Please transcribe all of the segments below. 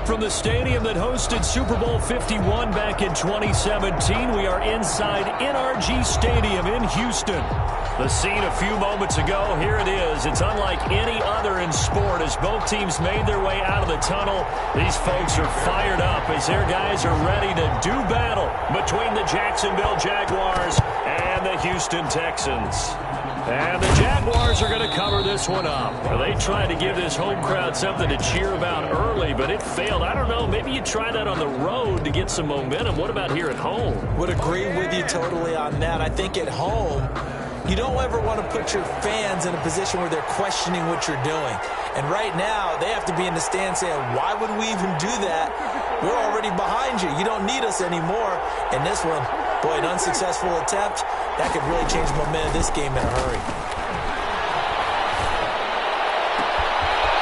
from the stadium that hosted Super Bowl 51 back in 2017. We are inside NRG Stadium in Houston. The scene a few moments ago, here it is. It's unlike any other in sport as both teams made their way out of the tunnel. These folks are fired up as their guys are ready to do battle between the Jacksonville Jaguars and the Houston Texans. And the Jaguars are going to cover this one up. They tried to give this home crowd something to cheer about early, but it failed. I don't know, maybe you try that on the road to get some momentum. What about here at home? Would agree with you totally on that. I think at home, you don't ever want to put your fans in a position where they're questioning what you're doing. And right now, they have to be in the stand saying, why would we even do that? We're already behind you. You don't need us anymore. And this one, boy, an unsuccessful attempt, that could really change the momentum of this game in a hurry.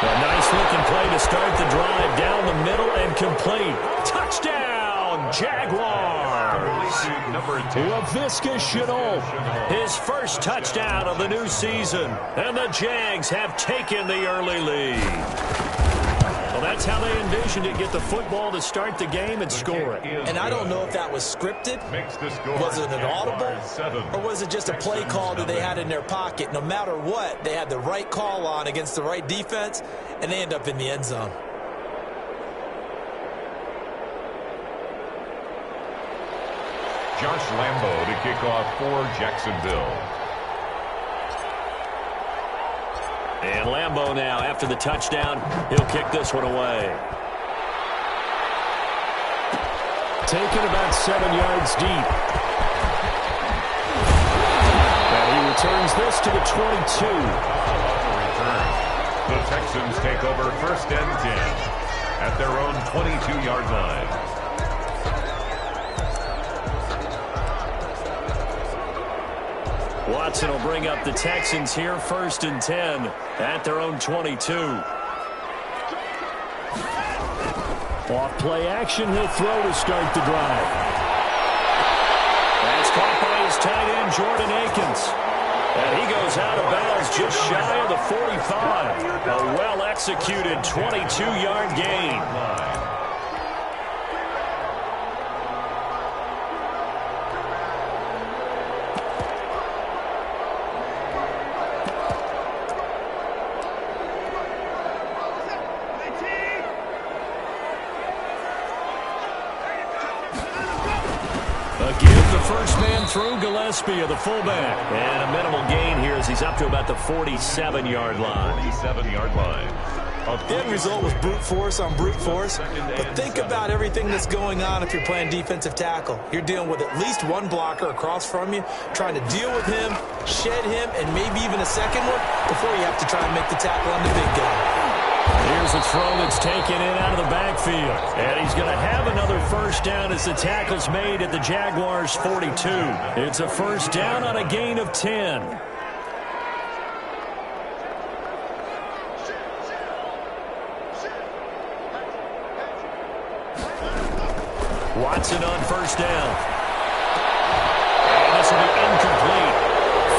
A nice-looking play to start the drive down the middle and complete. Touchdown, Jaguars! LaVisca Chenault, his first touchdown of the new season. And the Jags have taken the early lead. Well, that's how they envisioned it, get the football to start the game and score it. And I don't know if that was scripted, was it an audible, or was it just a play call that they had in their pocket? No matter what, they had the right call on against the right defense, and they end up in the end zone. Josh Lambo to kick off for Jacksonville. And Lambo now, after the touchdown, he'll kick this one away. Taken about 7 yards deep. And he returns this to the 22. Return. The Texans take over 1st and 10 at their own 22-yard line. Watson will bring up the Texans here, 1st and 10 at their own 22. Off play action, he'll throw to start the drive. That's caught by his tight end, Jordan Akins. And he goes out of bounds just shy of the 45. A well-executed 22-yard gain. First man through, Gillespie of the fullback. And a minimal gain here as he's up to about the 47-yard line. 47-yard line. The end result was brute force on brute force. But think about everything that's going on if you're playing defensive tackle. You're dealing with at least one blocker across from you, trying to deal with him, shed him, and maybe even a second one before you have to try and make the tackle on the big guy. Here's a throw that's taken in out of the backfield. And he's going to have another first down as the tackle's made at the Jaguars' 42. It's a first down on a gain of 10. Watson on first down. And this will be incomplete.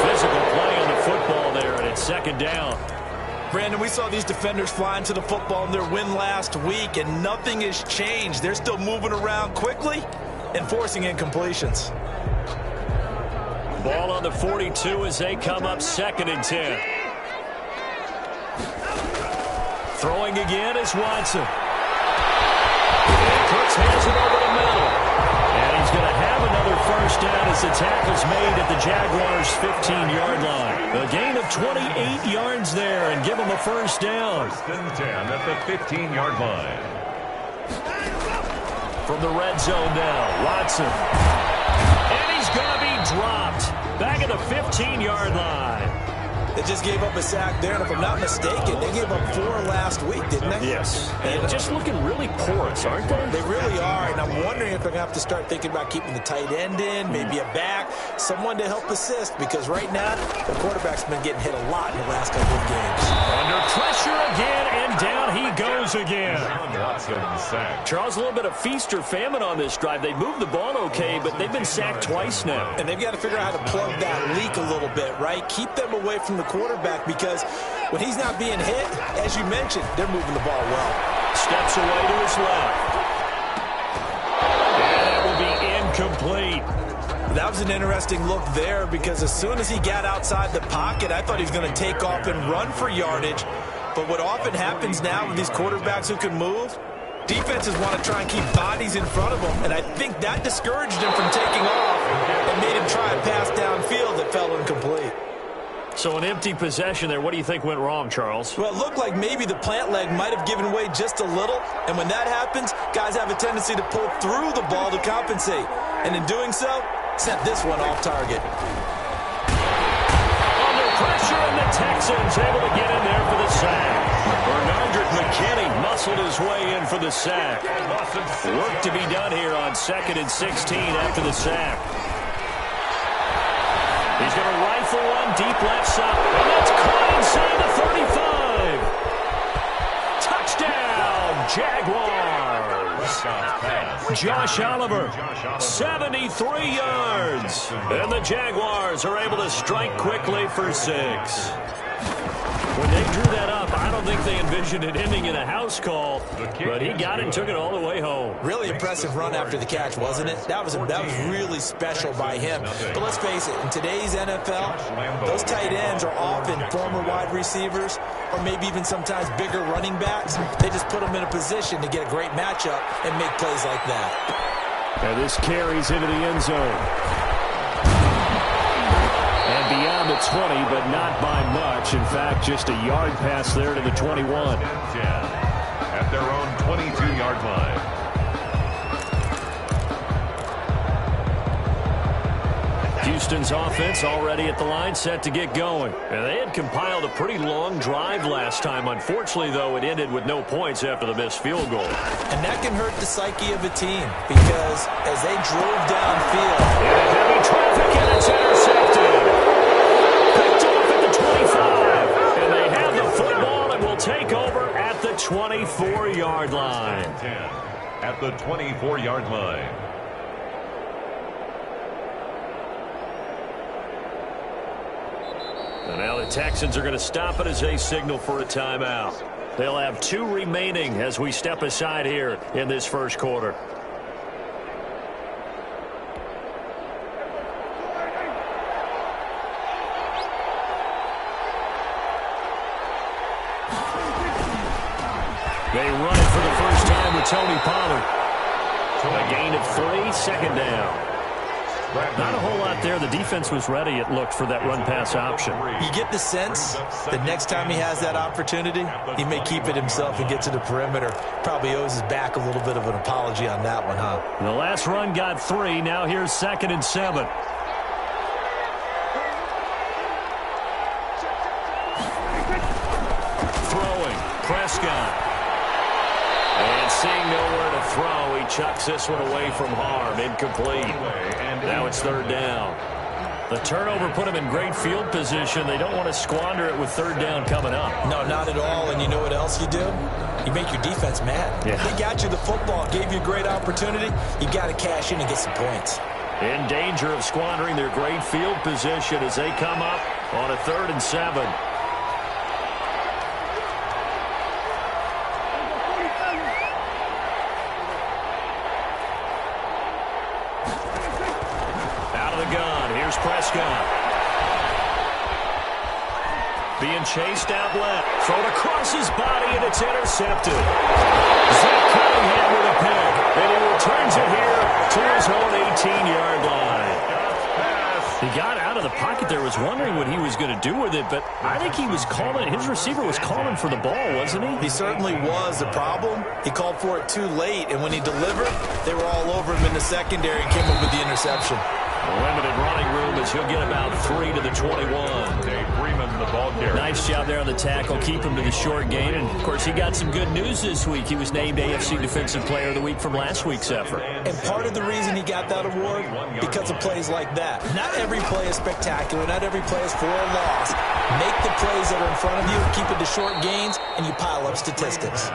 Physical play on the football there, and it's 2nd down. Brandon, we saw these defenders flying to the football in their win last week, and nothing has changed. They're still moving around quickly and forcing incompletions. Ball on the 42 as they come up 2nd and 10. Throwing again is Watson. And Cooks hands it over the middle. And he's going to have another first down as the tackle's made at the Jaguars' 15-yard line. A gain of 28 yards there and give him a first down. 1st and 10 at the 15-yard line. From the red zone now, Watson. And he's going to be dropped back at the 15-yard line. They just gave up a sack there, and if I'm not mistaken, they gave up 4 last week, didn't they? Yes. And just looking really porous, aren't they? They really are, and I'm wondering if they're going to have to start thinking about keeping the tight end in, maybe a back, someone to help assist, because right now, the quarterback's been getting hit a lot in the last couple of games. Under pressure again, and down he goes again. Charles, a little bit of feast or famine on this drive. They moved the ball okay, but they've been sacked twice now. And they've got to figure out how to plug that leak a little bit, right? Keep them away from the quarterback, because when he's not being hit, as you mentioned, they're moving the ball well. Steps away to his left. And that will be incomplete. That was an interesting look there because as soon as he got outside the pocket, I thought he was going to take off and run for yardage. But what often happens now with these quarterbacks who can move, defenses want to try and keep bodies in front of them, and I think that discouraged him from taking off and made him try a pass downfield that fell incomplete. So an empty possession there. What do you think went wrong, Charles? Well, it looked like maybe the plant leg might have given way just a little, and when that happens, guys have a tendency to pull through the ball to compensate, and in doing so, sent this one off target. Under pressure, and the Texans able to get in there for the sack. Bernard McKinney muscled his way in for the sack. Work to be done here on 2nd and 16 after the sack. He's going to rifle one deep left side, and that's caught inside the 35. Touchdown, Jaguars. Josh Oliver, 73 yards. And the Jaguars are able to strike quickly for 6. When they drew that up, I don't think they envisioned it ending in a house call, but he got it and took it all the way home. Really impressive run after the catch, wasn't it? That was really special by him. But let's face it, in today's NFL, those tight ends are often former wide receivers or maybe even sometimes bigger running backs. They just put them in a position to get a great matchup and make plays like that. And this carries into the end zone. And beyond the 20, but not by much. In fact, just a yard pass there to the 21. At their own 22-yard line. Houston's offense already at the line, set to get going. And they had compiled a pretty long drive last time. Unfortunately, though, it ended with no points after the missed field goal. And that can hurt the psyche of a team because as they drove downfield, heavy traffic, and it's intercepted. Picked off at the 25. And they have the football and will take over at the 24-yard line. At the 24-yard line. And now the Texans are going to stop it as they signal for a timeout. They'll have 2 remaining as we step aside here in this first quarter. They run it for the first time with Tony Pollard. A gain of 3, second down. Not a whole lot there. The defense was ready, it looked, for that run-pass option. You get the sense that next time he has that opportunity, he may keep it himself and get to the perimeter. Probably owes his back a little bit of an apology on that one, huh? The last run got 3. Now here's 2nd and 7. Throwing, Prescott. And seeing nowhere to throw, he chucks this one away from harm. Incomplete. Now it's 3rd down. The turnover put him in great field position. They don't want to squander it with 3rd down coming up. No, not at all. And you know what else you do? You make your defense mad. Yeah. They got you the football, gave you a great opportunity. You got to cash in and get some points. In danger of squandering their great field position as they come up on a 3rd and 7. Prescott. Being chased out left. Thrown across his body, and it's intercepted. Zach Cunningham with a pick. And he returns it here to his own 18-yard line. He got out of the pocket there, was wondering what he was going to do with it, but I think he was calling, his receiver was calling for the ball, wasn't he? He certainly was. The problem, he called for it too late, and when he delivered, they were all over him in the secondary and came up with the interception. Limited running room as he'll get about 3 to the 21. Dave Freeman, the ball carrier. Nice job there on the tackle. Keep him to the short gain. And, of course, he got some good news this week. He was named AFC Defensive Player of the Week from last week's effort. And part of the reason he got that award, because of plays like that. Not every play is spectacular. Not every play is for a loss. Make the plays that are in front of you, keep it to short gains, and you pile up statistics.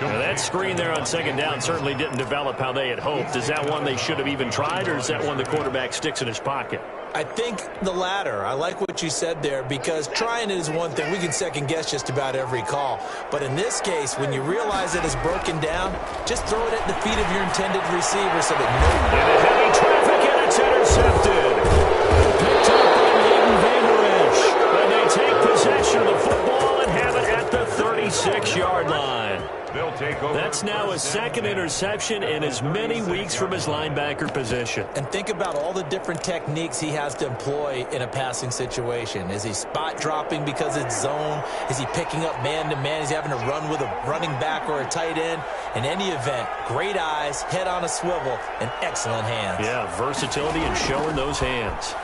Now that screen there on 2nd down certainly didn't develop how they had hoped. Is that one they should have even tried, or is that one the quarterback sticks in his pocket? I think the latter. I like what you said there, because trying it is one thing. We can second guess just about every call. But in this case, when you realize it is broken down, just throw it at the feet of your intended receiver so that into heavy traffic, and it's intercepted. Picked up by Leighton Vander Esch. And they take possession of the football and have it at the 36-yard line. They'll take over. That's now his second interception in as many weeks from his linebacker position. And think about all the different techniques he has to employ in a passing situation. Is he spot dropping because it's zone? Is he picking up man-to-man? Is he having to run with a running back or a tight end? In any event, great eyes, head on a swivel, and excellent hands. Yeah, versatility and showing those hands.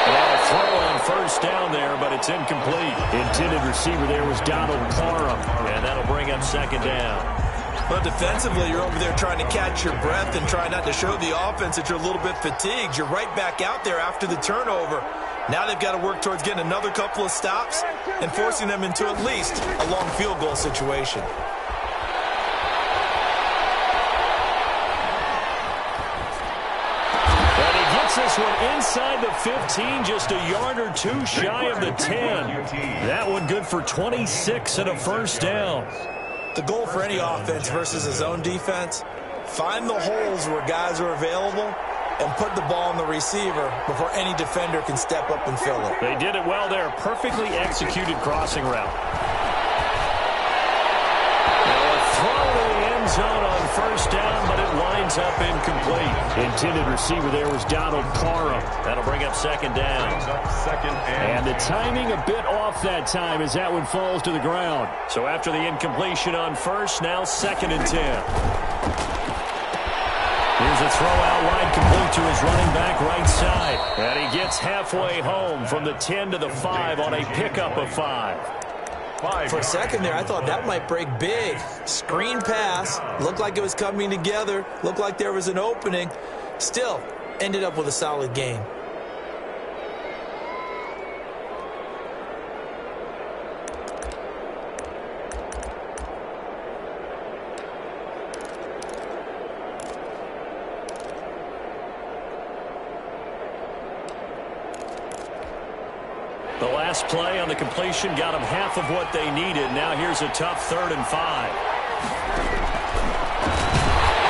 And a throw on first down there, but it's incomplete. Intended receiver there was Donald Parham, and that'll bring up second down. Well, defensively, you're over there trying to catch your breath and try not to show the offense that you're a little bit fatigued. You're right back out there after the turnover. Now they've got to work towards getting another couple of stops and forcing them into at least a long field goal situation. This one inside the 15, just a yard or two shy of the 10. That one good for 26 and a first down. The goal for any offense versus a zone defense, find the holes where guys are available and put the ball on the receiver before any defender can step up and fill it. They did it well there. Perfectly executed crossing route. Now a throw to the end zone on first down, but it winds up incomplete. Intended receiver there was Donald Parham. That'll bring up second down. And the timing a bit off that time as that one falls to the ground. So after the incompletion on first, now second and 10. Here's a throw out wide, complete to his running back right side. And he gets halfway home from the 10 to the 5 on a pickup of 5. For a second there, I thought that might break big. Screen pass. Looked like it was coming together. Looked like there was an opening. Still, ended up with a solid game. The last play on the completion got them half of what they needed. Now here's a tough 3rd and 5.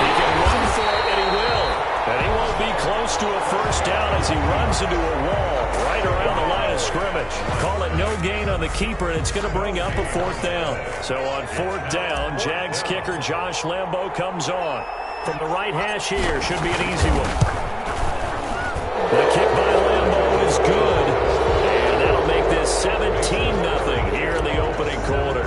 He can run for it, and he will. And he won't be close to a first down as he runs into a wall right around the line of scrimmage. Call it no gain on the keeper, and it's going to bring up a 4th down. So on 4th down, Jags kicker Josh Lambo comes on. From the right hash here, should be an easy one. The kick by Lambo is good. 17-0 here in the opening quarter.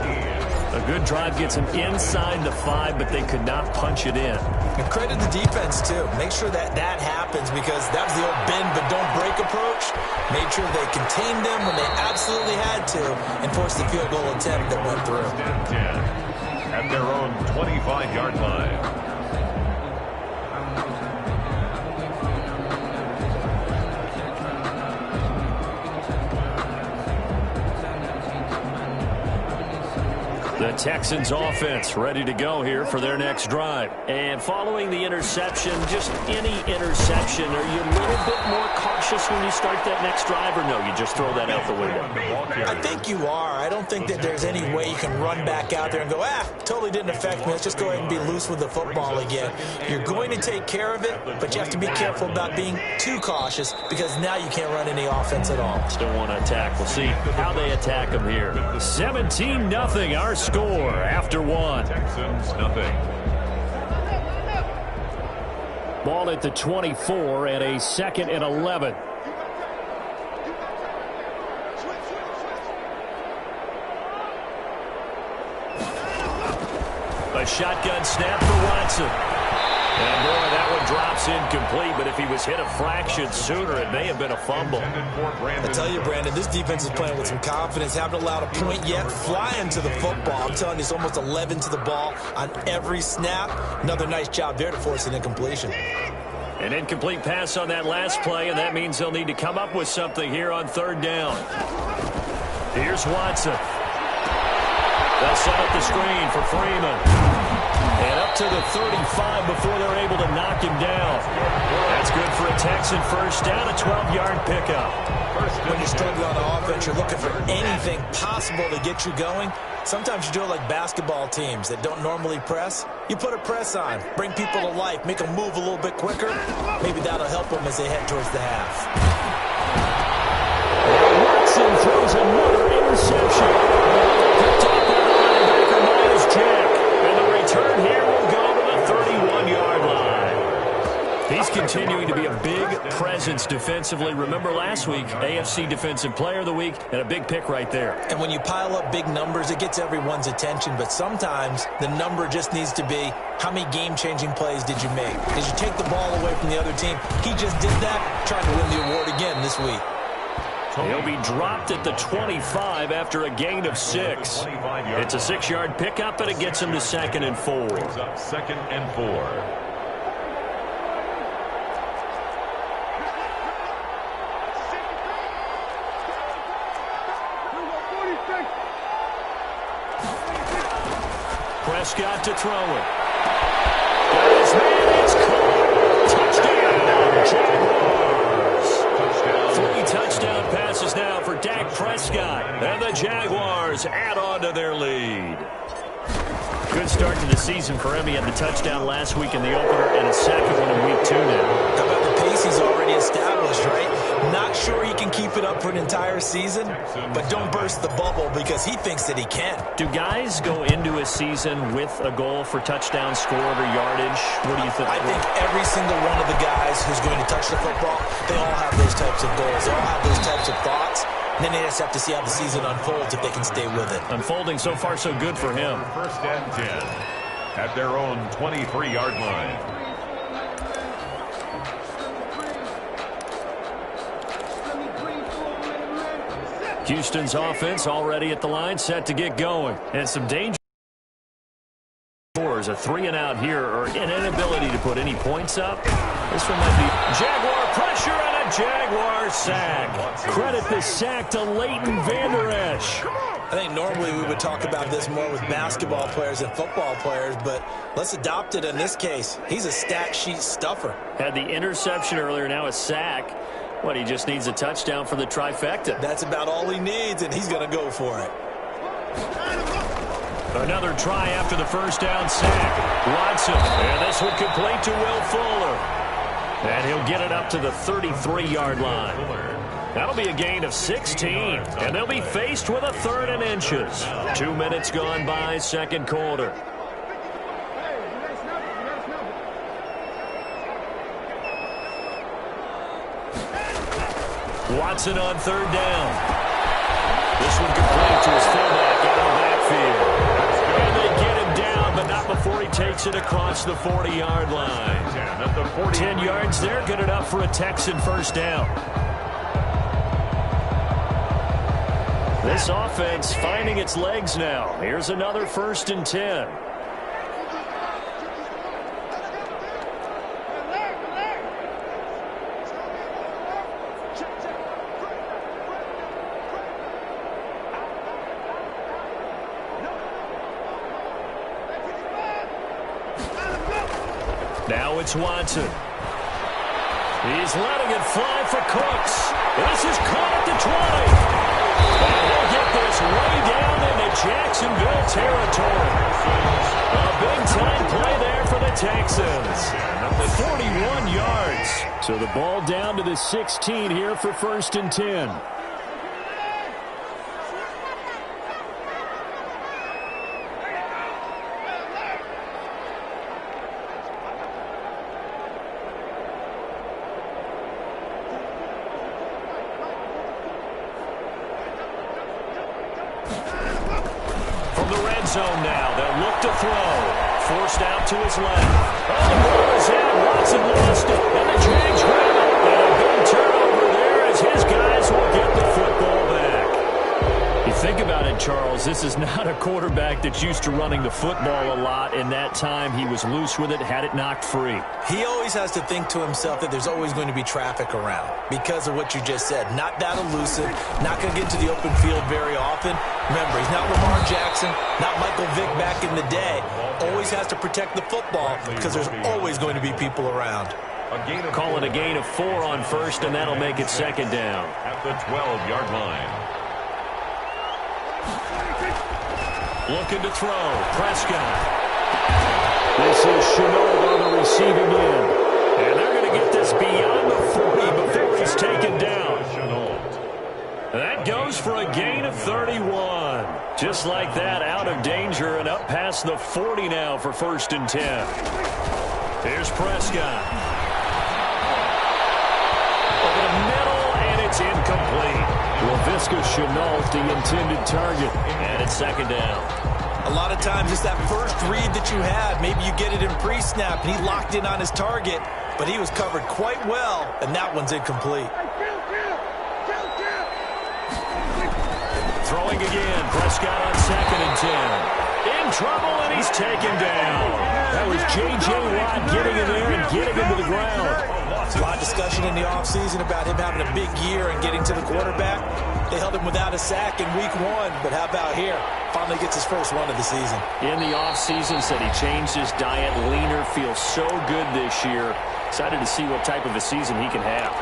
A good drive gets them inside the 5, but they could not punch it in. And credit the defense, too. Make sure that that happens, because that was the old bend but don't break approach. Made sure they contained them when they absolutely had to and forced the field goal attempt that went through. At their own 25-yard line. The Texans offense ready to go here for their next drive. And following the interception, just any interception, are you a little bit more cautious when you start that next drive, or no, you just throw that out the window? I think you are. I don't think that there's any way you can run back out there and go, totally didn't affect me. Let's just go ahead and be loose with the football again. You're going to take care of it, but you have to be careful about being too cautious, because now you can't run any offense at all. Still want to attack. We'll see how they attack them here. 17-0 our score after 1. Texans nothing. Ball at the 24 and a 2nd and 11. A shotgun snap for Watson. And boy, that one drops incomplete, but if he was hit a fraction sooner, it may have been a fumble. I tell you, Brandon, this defense is playing with some confidence. Haven't allowed a point yet. Flying to the football. I'm telling you, it's almost 11 to the ball on every snap. Another nice job there to force an incompletion. An incomplete pass on that last play, and that means they'll need to come up with something here on 3rd down. Here's Watson. They'll set up the screen for Freeman. And up to the 35 before they're able to knock him down. That's good for a Texan first down, a 12-yard pickup. When you're struggling on offense, you're looking for anything possible to get you going. Sometimes you do it like basketball teams that don't normally press. You put a press on, bring people to life, make them move a little bit quicker. Maybe that'll help them as they head towards the half. Watson throws another interception. Picked off by the linebacker, Miles Jack. And the return here will go to the 31-yard line. He's continuing to be a big presence defensively. Remember last week, AFC Defensive Player of the Week, and a big pick right there. And when you pile up big numbers, it gets everyone's attention. But sometimes the number just needs to be, how many game-changing plays did you make? Did you take the ball away from the other team? He just did that, tried to win the award again this week. He'll be dropped at the 25 after a gain of 6. It's a 6-yard pickup, and it gets him to 2nd and 4. Second and 4. Prescott to throw it. Got his man, it's caught. Touchdown, Jaguars. 3 touchdown passes now for Dak Prescott. And the Jaguars add on to their lead. Good start to the season for him. He had the touchdown last week in the opener and a second one in week 2 now. How about the pace he's already established, right? Not sure he can keep it up for an entire season, but don't burst the bubble because he thinks that he can. Do guys go into a season with a goal for touchdown scored or yardage? What do you think? I think every single one of the guys who's going to touch the football, they all have those types of goals. They all have those types of thoughts. And then they just have to see how the season unfolds if they can stay with it. Unfolding so far so good for him. First and 10 at their own 23-yard line. Houston's offense already at the line, set to get going. And some danger. A 3-and-out here, or an inability to put any points up. This one might be Jaguar pressure and a Jaguar sack. Credit the sack to Leighton Vander Esch. I think normally we would talk about this more with basketball players and football players, but let's adopt it in this case. He's a stat sheet stuffer. Had the interception earlier, now a sack. What, he just needs a touchdown for the trifecta. That's about all he needs, and he's going to go for it. Another try after the first down sack. Watson, and this one complete to Will Fuller. And he'll get it up to the 33-yard line. That'll be a gain of 16, and they'll be faced with a 3rd and inches. 2 minutes gone by, second quarter. Watson on 3rd down. This one complete to his fullback out of the backfield. And they get him down, but not before he takes it across the 40-yard line. 10 yards there, good enough for a Texan first down. This offense finding its legs now. Here's another 1st and 10. Now it's Watson. He's letting it fly for Cooks. This is caught at the 20. And they'll get this way down into Jacksonville territory. A big-time play there for the Texans. 41 yards. So the ball down to the 16 here for 1st and 10. Zone now. They'll look to throw. Forced out to his left. Oh, the ball is in. Watson lost it. And the Jags grab it. And a big turnover there as his guys will get the football back. He think about it, Charles, this is not a quarterback that's used to running the football a lot. In that time, he was loose with it, had it knocked free. He always has to think to himself that there's always going to be traffic around because of what you just said. Not that elusive, not going to get into the open field very often. Remember, he's not Lamar Jackson, not Michael Vick back in the day. Always has to protect the football because there's always going to be people around. Calling a gain of 4 on first, and that'll make it second down. At the 12-yard line. Looking to throw. Prescott. This is Chenault on the receiving end. And they're going to get this beyond the 40 before he's taken down. That goes for a gain of 31. Just like that, out of danger and up past the 40 now for 1st and 10. Here's Prescott. Over the middle, and it's incomplete. Laviska Chenault, the intended target. And it's second down. A lot of times it's that first read that you had. Maybe you get it in pre-snap, and he locked in on his target, but he was covered quite well, and that one's incomplete. Throwing again. Prescott on 2nd and 10. In trouble, and he's taken down. That was J.J. Watt getting in there and getting him to the ground. A lot of discussion in the offseason about him having a big year and getting to the quarterback. They held him without a sack in week 1, but how about here? Finally gets his first one of the season. In the offseason, said he changed his diet, leaner, feels so good this year. Excited to see what type of a season he can have.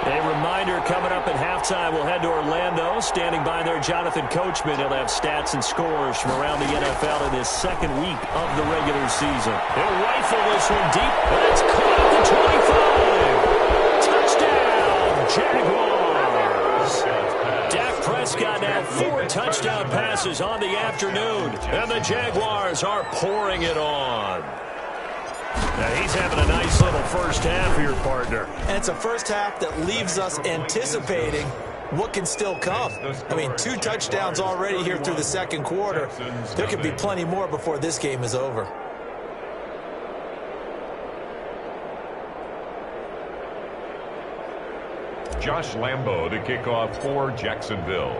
A reminder, coming up at halftime, we'll head to Orlando. Standing by there, Jonathan Coachman. He'll have stats and scores from around the NFL in his 2nd week of the regular season. He'll rifle this one deep, and it's caught at the 25. Touchdown, Jaguars. Dak Prescott now 4 touchdown passes on the afternoon, and the Jaguars are pouring it on. Now he's having a nice little first half here, partner. And it's a first half that leaves us anticipating what can still come. I mean, 2 touchdowns already here through the 2nd quarter. There could be plenty more before this game is over. Josh Lambo to kick off for Jacksonville.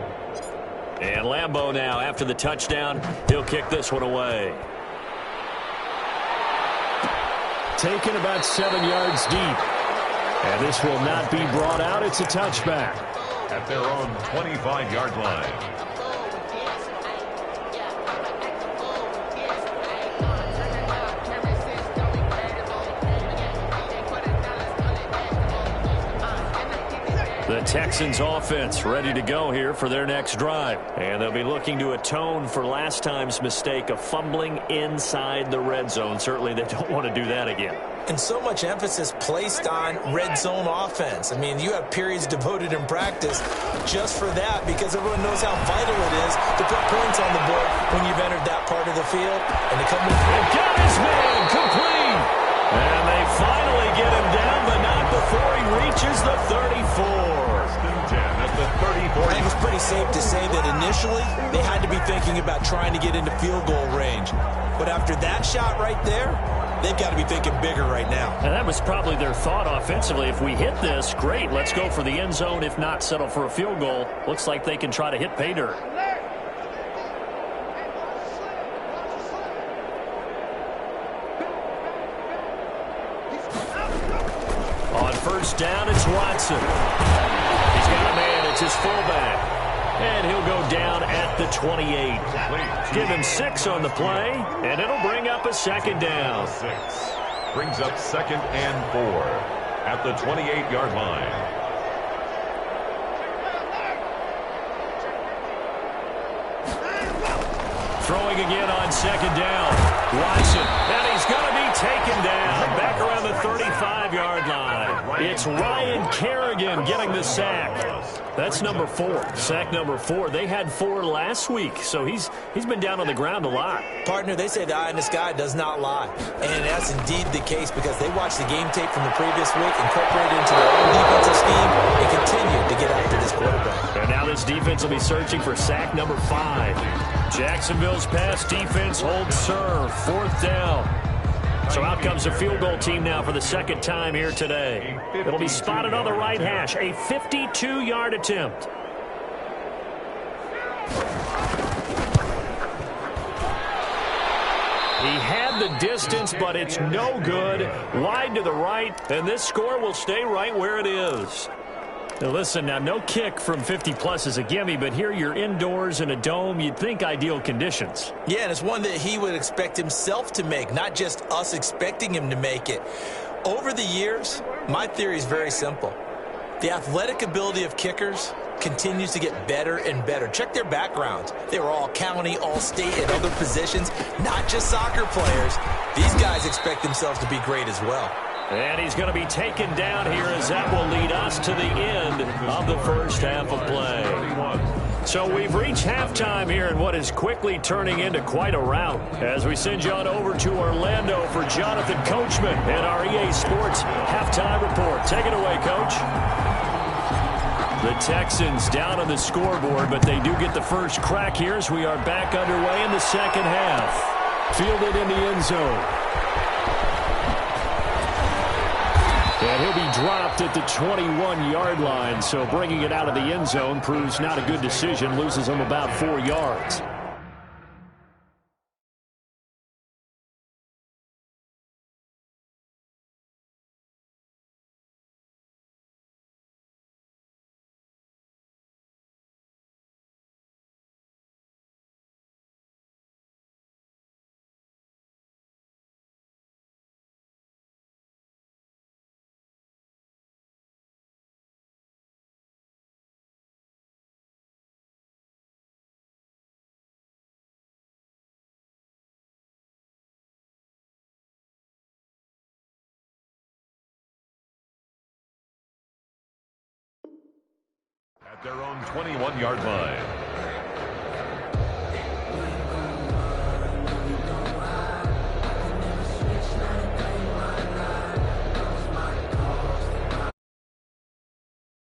And Lambo now, after the touchdown, he'll kick this one away. Taken about 7 yards deep. And this will not be brought out. It's a touchback. At their own 25-yard line. The Texans offense ready to go here for their next drive. And they'll be looking to atone for last time's mistake of fumbling inside the red zone. Certainly they don't want to do that again. And so much emphasis placed on red zone offense. I mean, you have periods devoted in practice just for that because everyone knows how vital it is to put points on the board when you've entered that part of the field. And to come in and got his man complete. And they finally get him down, but not before he reaches the 34. I think it's pretty safe to say that initially they had to be thinking about trying to get into field goal range. But after that shot right there, they've got to be thinking bigger right now. And that was probably their thought offensively. If we hit this, great. Let's go for the end zone. If not, settle for a field goal. Looks like they can try to hit pay dirt. On first down, it's Watson. He's got a man. It's his fullback. And he'll go down at the 28. Give him 6 on the play, and it'll bring up a second down. 6. Brings up 2nd and 4 at the 28-yard line. Throwing again on 2nd down. Watson, and he's going to be taken down back around the 35-yard line. It's Ryan Kerrigan getting the sack. That's number 4. Sack number 4. They had 4 last week, so he's been down on the ground a lot. Partner, they say the eye in the sky does not lie. And that's indeed the case because they watched the game tape from the previous week, incorporated into their own defensive scheme, and continued to get after this quarterback. And now this defense will be searching for sack number 5. Jacksonville's pass defense holds serve. 4th down. So out comes the field goal team now for the 2nd time here today. It'll be spotted on the right hash. A 52-yard attempt. distance, but it's no good. Wide to the right, and this score will stay right where it is. Now listen, now no kick from 50-plus is a gimme, but here you're indoors in a dome. You'd think ideal conditions. Yeah, and it's one that he would expect himself to make, not just us expecting him to make it. Over the years, my theory is very simple. The athletic ability of kickers continues to get better and better. Check their backgrounds. They were all county, all state, at other positions, not just soccer players. These guys expect themselves to be great as well. And he's going to be taken down here as that will lead us to the end of the first half of play. So we've reached halftime here in what is quickly turning into quite a rout. As we send you on over to Orlando for Jonathan Coachman and our EA Sports halftime report. Take it away, Coach. The Texans down on the scoreboard, but they do get the first crack here as we are back underway in the second half. Fielded in the end zone. And he'll be dropped at the 21-yard line, so bringing it out of the end zone proves not a good decision, loses him about 4 yards. At their own 21-yard line,